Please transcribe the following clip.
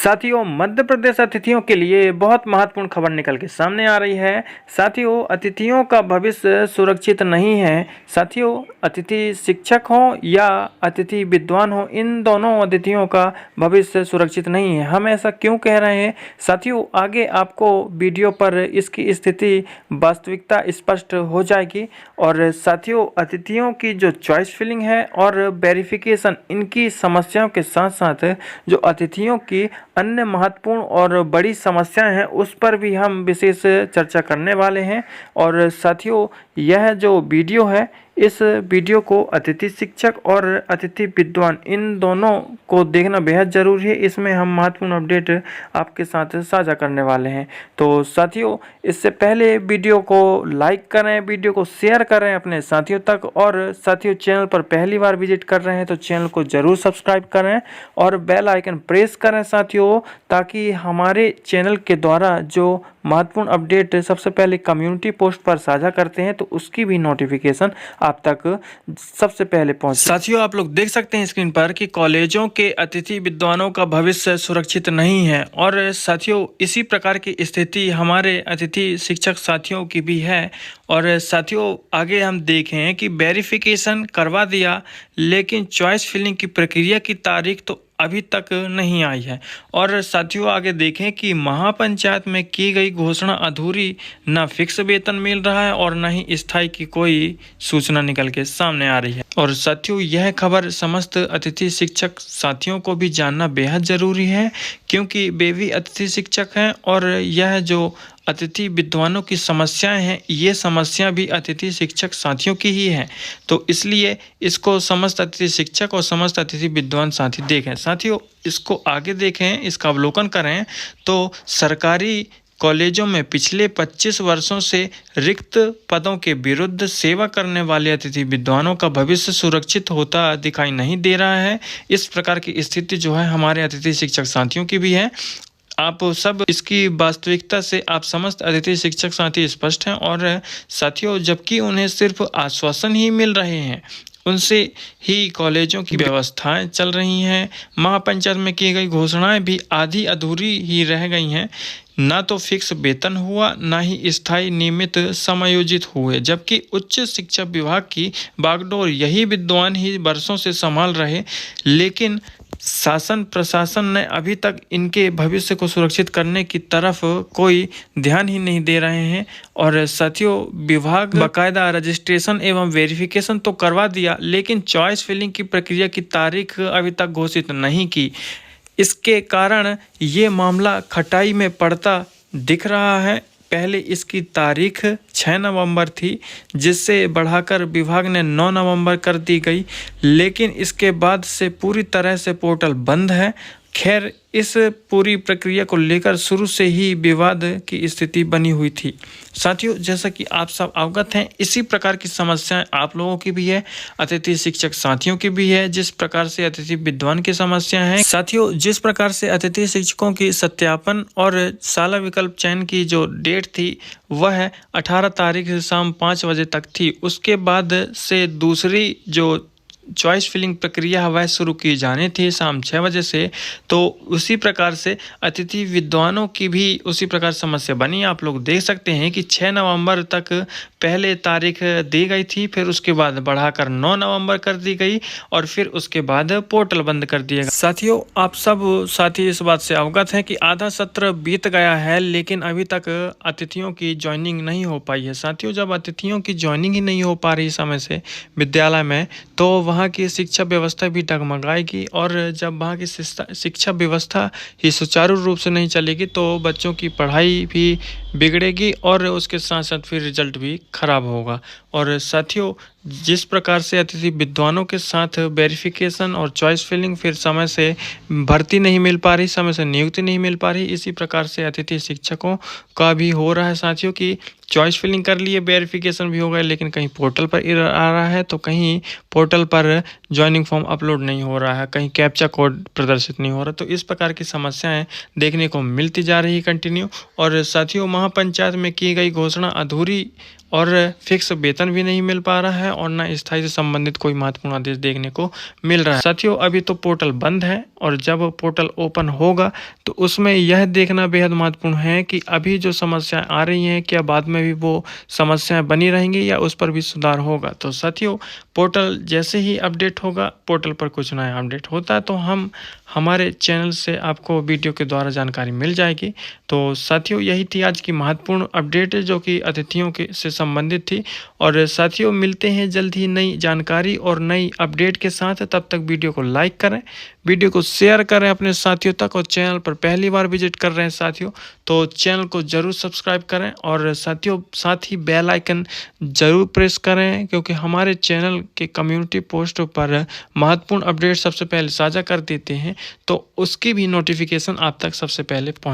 साथियों, मध्य प्रदेश अतिथियों के लिए बहुत महत्वपूर्ण खबर निकल के सामने आ रही है। साथियों, अतिथियों का भविष्य सुरक्षित नहीं है। साथियों, अतिथि शिक्षक हो या अतिथि विद्वान हो, इन दोनों अतिथियों का भविष्य सुरक्षित नहीं है। हम ऐसा क्यों कह रहे हैं? साथियों, आगे आपको वीडियो पर इसकी स्थिति वास्तविकता स्पष्ट हो जाएगी। और साथियों, अतिथियों की जो चॉइस फिलिंग है और वेरिफिकेशन, इनकी समस्याओं के साथ साथ जो अतिथियों की अन्य महत्वपूर्ण और बड़ी समस्याएं हैं, उस पर भी हम विशेष चर्चा करने वाले हैं। और साथियों, यह जो वीडियो है, इस वीडियो को अतिथि शिक्षक और अतिथि विद्वान इन दोनों को देखना बेहद ज़रूरी है। इसमें हम महत्वपूर्ण अपडेट आपके साथ साझा करने वाले हैं। तो साथियों, इससे पहले वीडियो को लाइक करें, वीडियो को शेयर करें अपने साथियों तक। और साथियों, चैनल पर पहली बार विजिट कर रहे हैं तो चैनल को ज़रूर सब्सक्राइब करें और बेल आइकन प्रेस करें साथियों, ताकि हमारे चैनल के द्वारा जो महत्वपूर्ण अपडेट सबसे पहले कम्युनिटी पोस्ट पर साझा करते हैं तो उसकी भी नोटिफिकेशन आप तक सबसे पहले पहुंचे। साथियों, आप लोग देख सकते हैं स्क्रीन पर कि कॉलेजों के अतिथि विद्वानों का भविष्य सुरक्षित नहीं है। और साथियों, इसी प्रकार की स्थिति हमारे अतिथि शिक्षक साथियों की भी है। और साथियों, आगे हम देखें कि वेरिफिकेशन करवा दिया, लेकिन चॉइस फिलिंग की प्रक्रिया की तारीख तो अभी तक नहीं आई है। और साथियों, आगे देखें कि महापंचायत में की गई घोषणा अधूरी, न फिक्स वेतन मिल रहा है और न ही स्थायी की कोई सूचना निकल के सामने आ रही है। और साथियों, यह खबर समस्त अतिथि शिक्षक साथियों को भी जानना बेहद ज़रूरी है, क्योंकि वे भी अतिथि शिक्षक हैं और यह जो अतिथि विद्वानों की समस्याएं हैं, ये समस्या भी अतिथि शिक्षक साथियों की ही है। तो इसलिए इसको समस्त अतिथि शिक्षक और समस्त अतिथि विद्वान साथी देखें। साथियों, इसको आगे देखें, इसका अवलोकन करें तो सरकारी कॉलेजों में पिछले 25 वर्षों से रिक्त पदों के विरुद्ध सेवा करने वाले अतिथि विद्वानों का भविष्य सुरक्षित होता दिखाई नहीं दे रहा है। इस प्रकार की स्थिति जो है हमारे अतिथि शिक्षक साथियों की भी है। आप सब इसकी वास्तविकता से आप समस्त अतिथि शिक्षक साथी स्पष्ट हैं। और साथियों, जबकि उन्हें सिर्फ आश्वासन ही मिल रहे हैं, उनसे ही कॉलेजों की व्यवस्थाएं चल रही हैं। महापंचायत में की गई घोषणाएं भी आधी अधूरी ही रह गई हैं। ना तो फिक्स वेतन हुआ, ना ही स्थायी नियमित समायोजित हुए, जबकि उच्च शिक्षा विभाग की बागडोर यही विद्वान ही वर्षों से संभाल रहे। लेकिन शासन प्रशासन ने अभी तक इनके भविष्य को सुरक्षित करने की तरफ कोई ध्यान ही नहीं दे रहे हैं। और साथियों, विभाग बाकायदा रजिस्ट्रेशन एवं वेरिफिकेशन तो करवा दिया, लेकिन चॉइस फिलिंग की प्रक्रिया की तारीख अभी तक घोषित नहीं की। इसके कारण ये मामला खटाई में पड़ता दिख रहा है। पहले इसकी तारीख 6 नवंबर थी, जिससे बढ़ाकर विभाग ने 9 नवंबर कर दी गई, लेकिन इसके बाद से पूरी तरह से पोर्टल बंद है। खैर, इस पूरी प्रक्रिया को लेकर शुरू से ही विवाद की स्थिति बनी हुई थी। साथियों, जैसा कि आप सब अवगत हैं, इसी प्रकार की समस्याएं आप लोगों की भी है, अतिथि शिक्षक साथियों की भी है, जिस प्रकार से अतिथि विद्वान की समस्या है। साथियों, जिस प्रकार से अतिथि शिक्षकों की सत्यापन और शाला विकल्प चयन की जो डेट थी, वह 18 तारीख से शाम 5 बजे तक थी। उसके बाद से दूसरी जो चॉइस फिलिंग प्रक्रिया है वह शुरू की जानी थी शाम 6 बजे से। तो उसी प्रकार से अतिथि विद्वानों की भी उसी प्रकार समस्या बनी। आप लोग देख सकते हैं कि 6 नवंबर तक पहले तारीख दी गई थी, फिर उसके बाद बढ़ाकर 9 नवंबर कर दी गई और फिर उसके बाद पोर्टल बंद कर दिया गया। साथियों, आप सब साथी इस बात से अवगत हैं कि आधा सत्र बीत गया है, लेकिन अभी तक अतिथियों की ज्वाइनिंग नहीं हो पाई है। साथियों, जब अतिथियों की ज्वाइनिंग ही नहीं हो पा रही समय से विद्यालय में, तो वहाँ की शिक्षा व्यवस्था भी डगमगाएगी। और जब वहाँ की शिक्षा व्यवस्था ही सुचारू रूप से नहीं चलेगी तो बच्चों की पढ़ाई भी बिगड़ेगी और उसके साथ साथ फिर रिजल्ट भी खराब होगा। और साथियों, जिस प्रकार से अतिथि विद्वानों के साथ वेरिफिकेशन और चॉइस फिलिंग, फिर समय से भर्ती नहीं मिल पा रही, समय से नियुक्ति नहीं मिल पा रही, इसी प्रकार से अतिथि शिक्षकों का भी हो रहा है साथियों की चॉइस फिलिंग कर लिए, वेरिफिकेशन भी हो गया, लेकिन कहीं पोर्टल पर एरर आ रहा है तो कहीं पोर्टल पर ज्वाइनिंग फॉर्म अपलोड नहीं हो रहा है, कहीं कैप्चा कोड प्रदर्शित नहीं हो रहा। तो इस प्रकार की समस्याएं देखने को मिलती जा रही है कंटिन्यू। और साथियों, महापंचायत में की गई घोषणा अधूरी और फिक्स वेतन भी नहीं मिल पा रहा है और ना स्थायी से संबंधित कोई महत्वपूर्ण आदेश देखने को मिल रहा है। साथियों, अभी तो पोर्टल बंद है और जब पोर्टल ओपन होगा तो उसमें यह देखना बेहद महत्वपूर्ण है कि अभी जो समस्याएं आ रही हैं क्या बाद में भी वो समस्याएं बनी रहेंगी या उस पर भी सुधार होगा। तो साथियों, पोर्टल जैसे ही अपडेट होगा, पोर्टल पर कुछ नया अपडेट होता है तो हम हमारे चैनल से आपको वीडियो के द्वारा जानकारी मिल जाएगी। तो साथियों, यही थी आज की महत्वपूर्ण अपडेट जो कि अतिथियों के से संबंधित थी। और साथियों, मिलते हैं जल्द ही नई जानकारी और नई अपडेट के साथ। तब तक वीडियो को लाइक करें, वीडियो को शेयर करें अपने साथियों तक, और चैनल पर पहली बार विजिट कर रहे हैं साथियों तो चैनल को जरूर सब्सक्राइब करें। और साथियों, साथ ही बेल आइकन जरूर प्रेस करें, क्योंकि हमारे चैनल के कम्युनिटी पोस्ट पर महत्वपूर्ण अपडेट सबसे पहले साझा कर देते हैं, तो उसकी भी नोटिफिकेशन आप तक सबसे पहले पहुंच